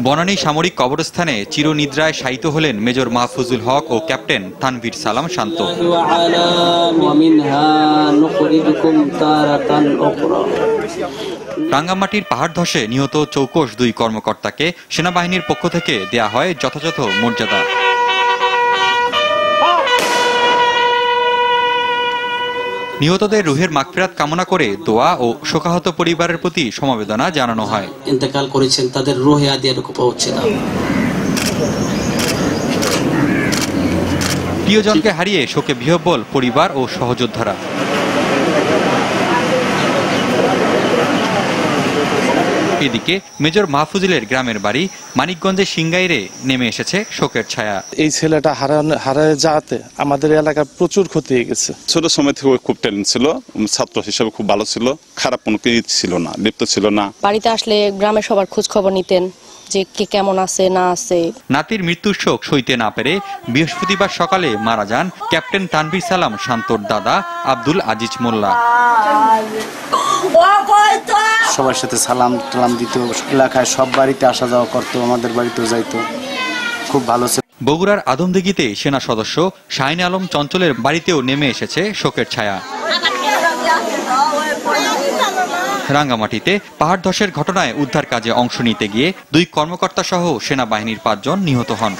বনানী সামরিক কবরস্থানে চিরনিদ্রায় শায়িত হলেন মেজর মাহফুজুল হক ও ক্যাপ্টেন তানভীর সালাম শান্ত। রাঙ্গামাটির পাহাড় ধসে নিহত চৌকস দুই কর্মকর্তাকে সেনাবাহিনীর পক্ষ থেকে দেয়া হয় যথাযথ মর্যাদা। নিহতদের রুহের মাগফিরাত কামনা করে দোয়া ও শোকাহত পরিবারের প্রতি সমবেদনা জানানো হয়। ইন্তেকাল করেছেন, তাদের রুহে আদিয়া পৌঁছে দাও। প্রিয়জনকে হারিয়ে শোকে বিহ্বল পরিবার ও সহযোদ্ধারা। এদিকে মেজর মাহফুজুলের গ্রামের বাড়ি মানিকগঞ্জের সিংগাইরে নেমে এসেছে শোকের ছায়া। এই ছেলেটা হারায় যাওয়াতে আমাদের এলাকার প্রচুর ক্ষতি হয়ে গেছে। ছোট সময় থেকে খুব ট্যালেন্ট ছিল, ছাত্র হিসেবে খুব ভালো ছিল, খারাপ কোনো কিছু ছিল না, লিপ্ত ছিল না। বাড়িতে আসলে গ্রামের সবার খোঁজ খবর নিতেন যে কে কেমন আছে না আছে। নাতির মৃত্যুর শোক সইতে না পেরে বৃহস্পতিবার সকালে মারা যান ক্যাপ্টেন তানভীর সালাম শান্তর দাদা আব্দুল আজিজ মোল্লা। সবার সাথে সালাম টালাম দিত, এলাকায় সব বাড়িতে আসা যাওয়া করতো, আমাদের বাড়িতেও যাইতো, খুব ভালো ছিল। বগুড়ার আদমদিঘিতে সেনা সদস্য শাহিন আলম চঞ্চলের বাড়িতেও নেমে এসেছে শোকের ছায়া। রাঙ্গামাটিতে পাহাড় ধসের ঘটনায় উদ্ধার কাজে অংশ নিতে গিয়ে দুই কর্মকর্তা সহ সেনাবাহিনীর 5 জন নিহত হন।